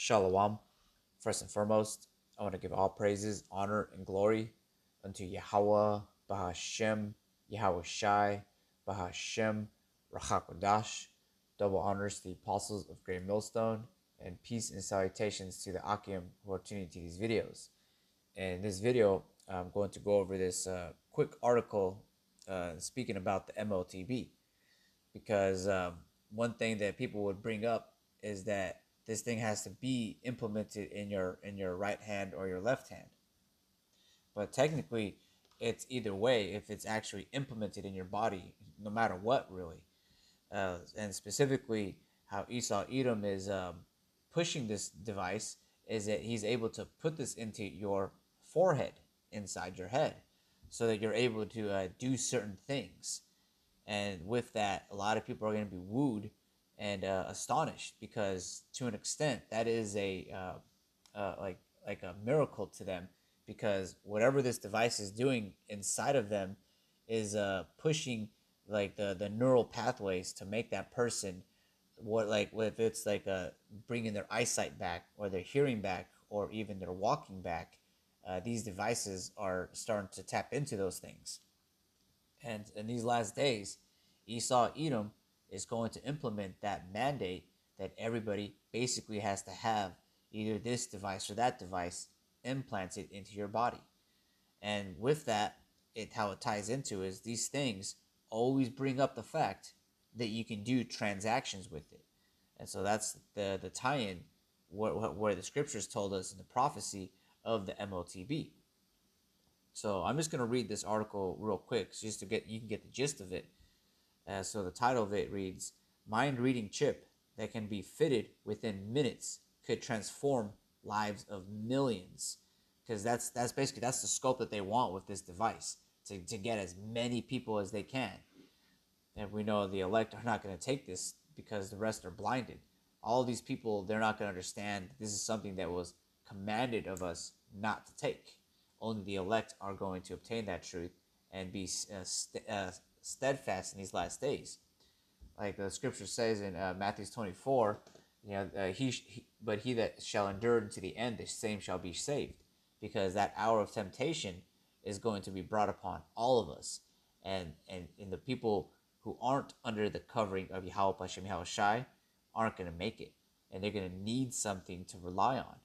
Shalom. First and foremost, I want to give all praises, honor, and glory unto Yahweh, Bahashem, Yahweh Shai, Bahashem, Rachakodash. Double honors to the apostles of Great Millstone, and peace and salutations to the Akim who are tuning to these videos. In this video, I'm going to go over this quick article speaking about the Motb, because one thing that people would bring up is that this thing has to be implemented in your right hand or your left hand. But technically, it's either way if it's actually implemented in your body, no matter what, really. And specifically, how Esau Edom is pushing this device is that he's able to put this into your forehead, inside your head, so that you're able to do certain things. And with that, a lot of people are going to be wooed and astonished, because to an extent that is like a miracle to them, because whatever this device is doing inside of them is pushing like the neural pathways to make that person what if it's like bringing their eyesight back, or their hearing back, or even their walking back. These devices are starting to tap into those things. And in these last days, Esau Edom is going to implement that mandate that everybody basically has to have either this device or that device implanted into your body. And with that, how it ties into is these things always bring up the fact that you can do transactions with it. And so that's the tie-in where the scriptures told us in the prophecy of the Motb. So I'm just going to read this article real quick, just to you can get the gist of it. So the title of it reads, "Mind reading chip that can be fitted within minutes could transform lives of millions." Because that's the scope that they want with this device, to get as many people as they can. And we know the elect are not going to take this, because the rest are blinded. All these people, they're not going to understand this is something that was commanded of us not to take. Only the elect are going to obtain that truth and be steadfast in these last days. Like the scripture says in Matthew 24, but he that shall endure unto the end, the same shall be saved. Because that hour of temptation is going to be brought upon all of us. And the people who aren't under the covering of Yahweh Hashem Yahweh Shai aren't going to make it. And they're going to need something to rely on,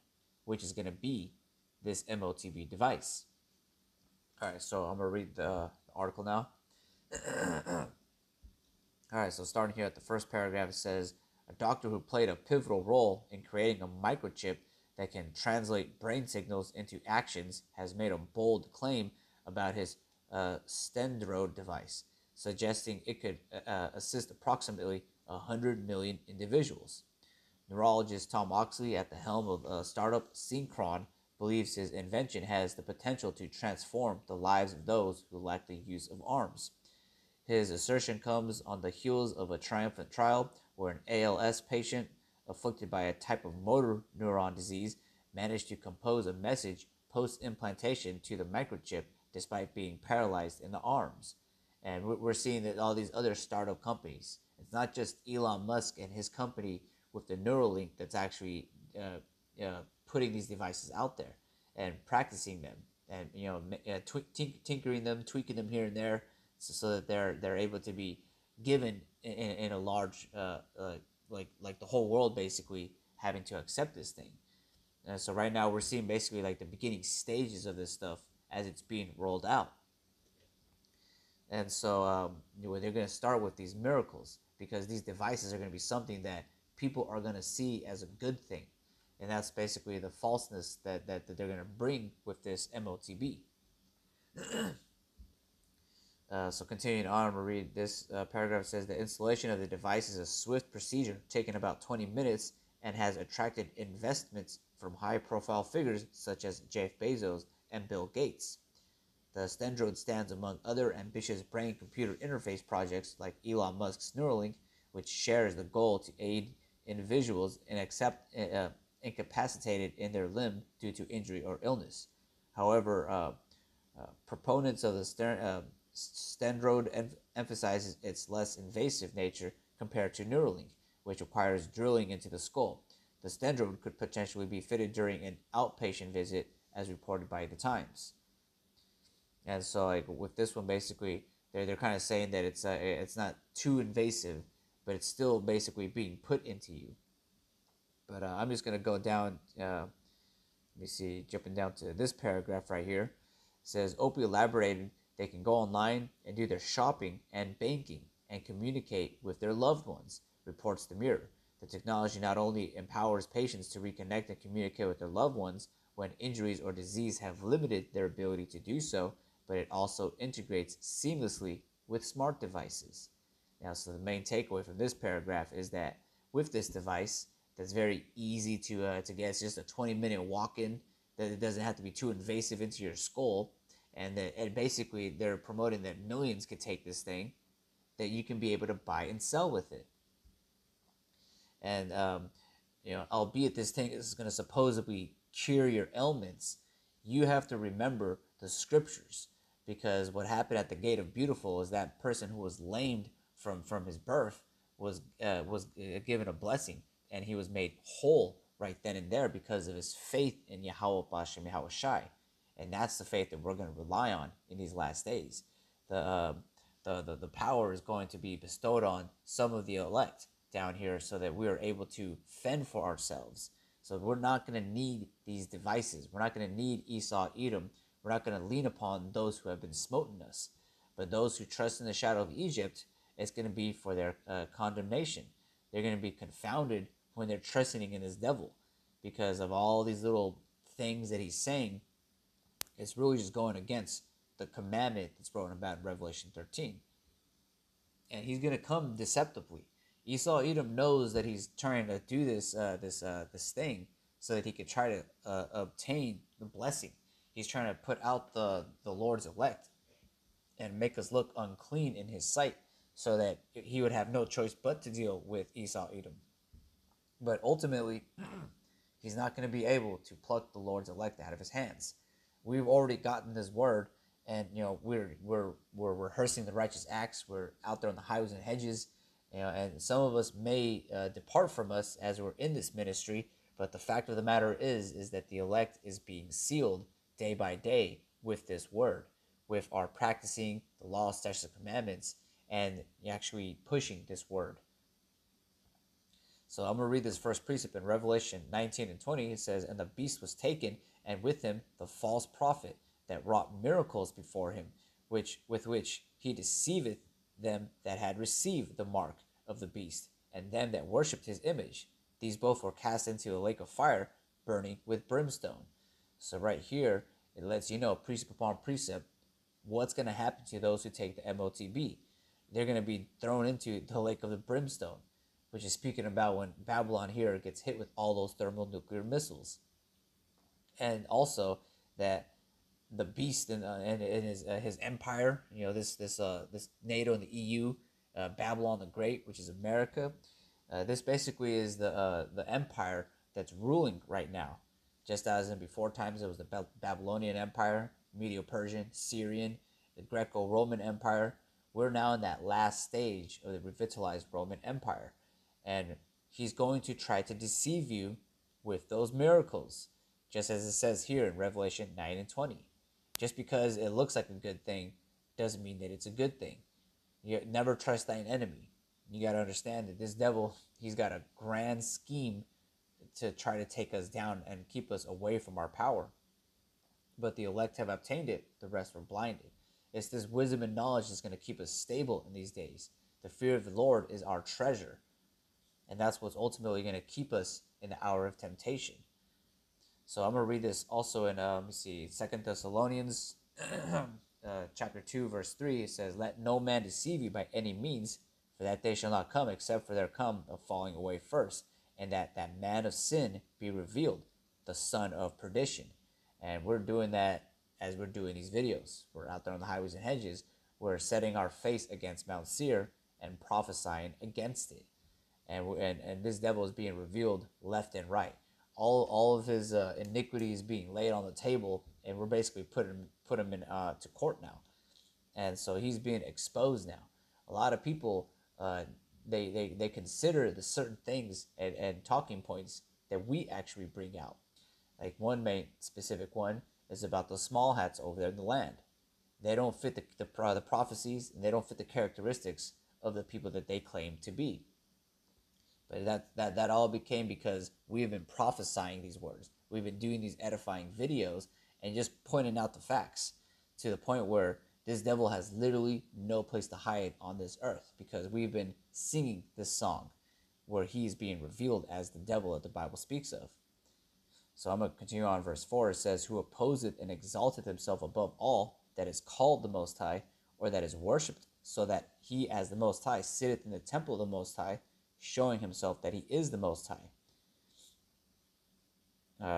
which is going to be this Motb device. All right, so I'm going to read the article now. All right, so starting here at the first paragraph, it says, "A doctor who played a pivotal role in creating a microchip that can translate brain signals into actions has made a bold claim about his Stendrode device, suggesting it could assist approximately 100 million individuals. Neurologist Tom Oxley, at the helm of startup Synchron, believes his invention has the potential to transform the lives of those who lack the use of arms. His assertion comes on the heels of a triumphant trial where an ALS patient afflicted by a type of motor neuron disease managed to compose a message post-implantation to the microchip despite being paralyzed in the arms. And we're seeing that all these other startup companies, it's not just Elon Musk and his company with the Neuralink that's actually putting these devices out there and practicing them, and tinkering them, tweaking them here and there, so that they're able to be given in a large like the whole world basically having to accept this thing. And so right now we're seeing basically like the beginning stages of this stuff as it's being rolled out. And so they're going to start with these miracles, because these devices are going to be something that people are going to see as a good thing. And that's basically the falseness that they're going to bring with this Motb. So continuing on, I'm going to read this paragraph. Says the installation of the device is a swift procedure, taking about 20 minutes, and has attracted investments from high-profile figures such as Jeff Bezos and Bill Gates. The Stendrode stands among other ambitious brain-computer interface projects like Elon Musk's Neuralink, which shares the goal to aid individuals incapacitated in their limb due to injury or illness. However, proponents of the Stendrode emphasizes its less invasive nature compared to Neuralink, which requires drilling into the skull. The Stendrode could potentially be fitted during an outpatient visit, as reported by the Times. And so, like with this one, basically, they're kind of saying that it's not too invasive, but it's still basically being put into you. But I'm just gonna go down. Let me see, jumping down to this paragraph right here. It says Opie elaborated they can go online and do their shopping and banking and communicate with their loved ones, reports the Mirror. The technology not only empowers patients to reconnect and communicate with their loved ones when injuries or disease have limited their ability to do so, but it also integrates seamlessly with smart devices. Now, so the main takeaway from this paragraph is that with this device, that's very easy to get. It's just a 20-minute walk-in. That it doesn't have to be too invasive into your skull, and basically they're promoting that millions could take this thing, that you can be able to buy and sell with it. And albeit this thing is going to supposedly cure your ailments, you have to remember the scriptures, because what happened at the gate of Beautiful is that person who was lamed from his birth was given a blessing, and he was made whole right then and there because of his faith in Yahweh Bashem Yahweh Shai. And that's the faith that we're going to rely on in these last days. The power is going to be bestowed on some of the elect down here so that we are able to fend for ourselves. So we're not going to need these devices. We're not going to need Esau, Edom. We're not going to lean upon those who have been smoten us. But those who trust in the shadow of Egypt, it's going to be for their condemnation. They're going to be confounded when they're trusting in this devil, because of all these little things that he's saying. It's really just going against the commandment that's brought about in Revelation 13. And he's going to come deceptively. Esau Edom knows that he's trying to do this thing so that he could try to obtain the blessing. He's trying to put out the Lord's elect and make us look unclean in his sight, so that he would have no choice but to deal with Esau Edom. But ultimately, he's not going to be able to pluck the Lord's elect out of his hands. We've already gotten this word, and we're rehearsing the righteous acts. We're out there on the highways and hedges, and some of us may depart from us as we're in this ministry. But the fact of the matter is that the elect is being sealed day by day with this word, with our practicing the law, statutes, and commandments, and actually pushing this word. So I'm going to read this first precept in Revelation 19 and 20. It says, "And the beast was taken, and with him the false prophet that wrought miracles before him, with which he deceiveth them that had received the mark of the beast, and them that worshipped his image. These both were cast into a lake of fire, burning with brimstone." So right here, it lets you know, precept upon precept, what's going to happen to those who take the Motb. They're going to be thrown into the lake of the brimstone, which is speaking about when Babylon here gets hit with all those thermonuclear missiles. And also that the beast and his empire, this NATO and the EU, Babylon the Great, which is America. This basically is the empire that's ruling right now. Just as in before times, it was the Babylonian Empire, Medo-Persian, Syrian, the Greco-Roman Empire. We're now in that last stage of the revitalized Roman Empire. And he's going to try to deceive you with those miracles, just as it says here in Revelation 9 and 20. Just because it looks like a good thing doesn't mean that it's a good thing. You never trust thine enemy. You got to understand that this devil, he's got a grand scheme to try to take us down and keep us away from our power. But the elect have obtained it, the rest were blinded. It's this wisdom and knowledge that's going to keep us stable in these days. The fear of the Lord is our treasure. And that's what's ultimately going to keep us in the hour of temptation. So I'm going to read this also in, 2 Thessalonians chapter 2, verse 3. It says, "Let no man deceive you by any means, for that day shall not come, except for there come a falling away first, and that man of sin be revealed, the son of perdition." And we're doing that as we're doing these videos. We're out there on the highways and hedges. We're setting our face against Mount Seir and prophesying against it. And this devil is being revealed left and right. All of his iniquities being laid on the table, and we're basically put him in to court now. And so he's being exposed now. A lot of people they consider the certain things and talking points that we actually bring out. Like one main specific one is about the small hats over there in the land. They don't fit the prophecies, and they don't fit the characteristics of the people that they claim to be. But that all became because we've been prophesying these words. We've been doing these edifying videos and just pointing out the facts to the point where this devil has literally no place to hide on this earth, because we've been singing this song where he's being revealed as the devil that the Bible speaks of. So I'm going to continue on verse 4. It says, who opposeth and exalteth himself above all that is called the Most High, or that is worshipped, so that he as the Most High sitteth in the temple of the Most High, showing himself that he is the Most High.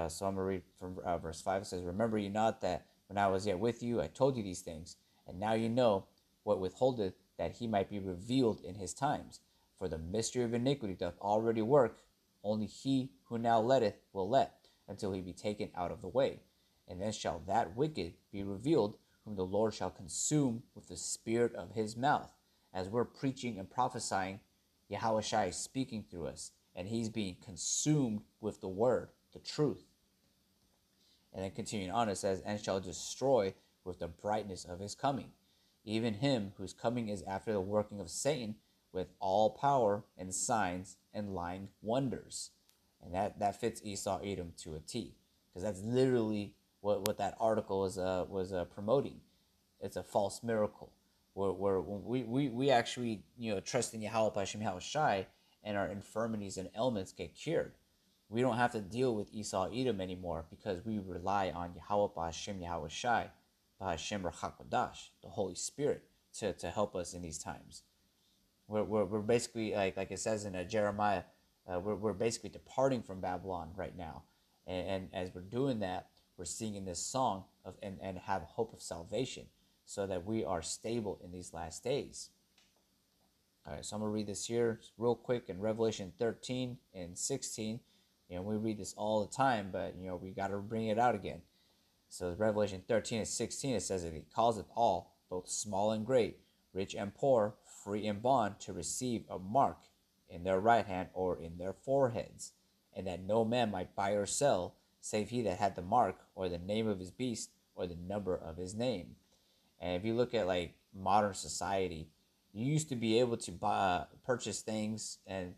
So I'm going to read from verse 5. It says, remember ye not that when I was yet with you, I told you these things, and now you know what withholdeth, that he might be revealed in his times. For the mystery of iniquity doth already work, only he who now letteth will let, until he be taken out of the way. And then shall that wicked be revealed, whom the Lord shall consume with the spirit of his mouth. As we're preaching and prophesying, Yahushua is speaking through us, and he's being consumed with the word, the truth. And then continuing on, it says, and shall destroy with the brightness of his coming, even him whose coming is after the working of Satan, with all power and signs and lying wonders. And that fits Esau Edom to a T, because that's literally what that article was promoting. It's a false miracle where we actually trust in Yahweh Hashem Yahushai, and our infirmities and ailments get cured. We don't have to deal with Esau Edom anymore, because we rely on Yahweh Hashem Yahushai, Hashem Rachakodash, the Holy Spirit, to help us in these times. We're basically, like it says in Jeremiah, we're basically departing from Babylon right now, and as we're doing that, we're singing this song of and have hope of salvation, so that we are stable in these last days. All right, so I'm gonna read this here real quick in Revelation 13 and 16. We read this all the time, but we got to bring it out again. So Revelation 13 and 16, it says that he causeth all, both small and great, rich and poor, free and bond, to receive a mark in their right hand or in their foreheads, and that no man might buy or sell, save he that had the mark, or the name of his beast, or the number of his name. And if you look at like modern society, you used to be able to purchase things and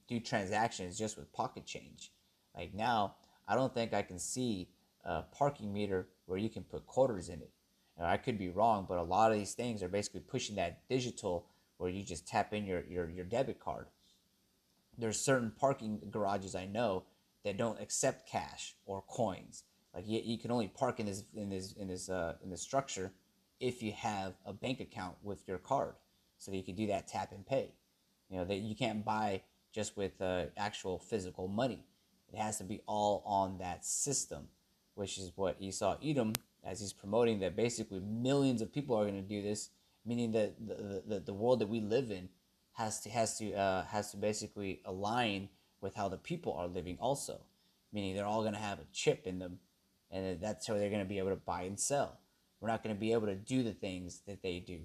do transactions just with pocket change. Like now, I don't think I can see a parking meter where you can put quarters in it. Now, I could be wrong, but a lot of these things are basically pushing that digital where you just tap in your debit card. There's certain parking garages I know that don't accept cash or coins. Like you can only park in this structure if you have a bank account with your card, so that you can do that tap and pay. That you can't buy just with actual physical money. It has to be all on that system, which is what Esau Edom, as he's promoting, that basically millions of people are going to do this, meaning that the world that we live in has to basically align with how the people are living also, meaning they're all going to have a chip in them, and that's how they're going to be able to buy and sell. We're not going to be able to do the things that they do,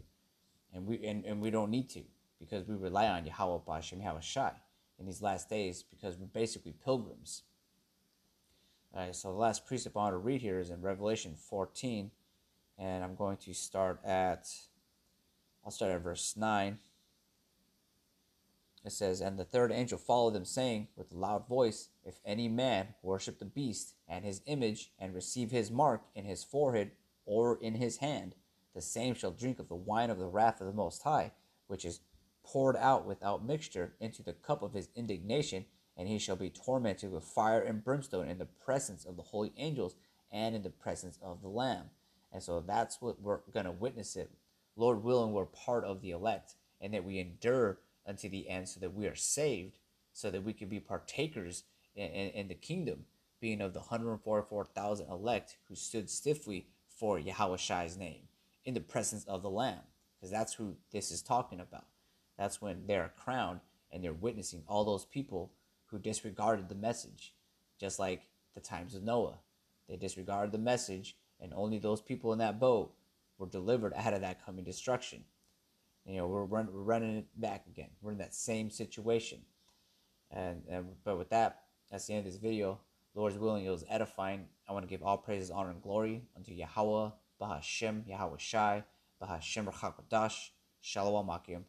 and we don't need to, because we rely on Yahweh Hashem Yahushai in these last days, because we're basically pilgrims. All right, so the last precept I want to read here is in Revelation 14, and I'm going to start at verse 9. It says, and the third angel followed them, saying with a loud voice, if any man worship the beast and his image, and receive his mark in his forehead or in his hand, the same shall drink of the wine of the wrath of the Most High, which is poured out without mixture into the cup of his indignation, and he shall be tormented with fire and brimstone in the presence of the holy angels and in the presence of the Lamb. And so that's what we're going to witness it. Lord willing, we're part of the elect, and that we endure unto the end, so that we are saved, so that we can be partakers in the kingdom, being of the 144,000 elect who stood stiffly for Yahushai's name in the presence of the Lamb, because that's who this is talking about. That's when they're crowned, and they're witnessing all those people who disregarded the message, just like the times of Noah. They disregarded the message, and only those people in that boat were delivered out of that coming destruction. We're running it back again. We're in that same situation. But with that, That's the end of this video. Lord's willing, it was edifying. I want to give all praises, honor, and glory unto Yahweh, Bahashem, Yahweh Shai, Bahashem Rachakodash, Shalom Akim.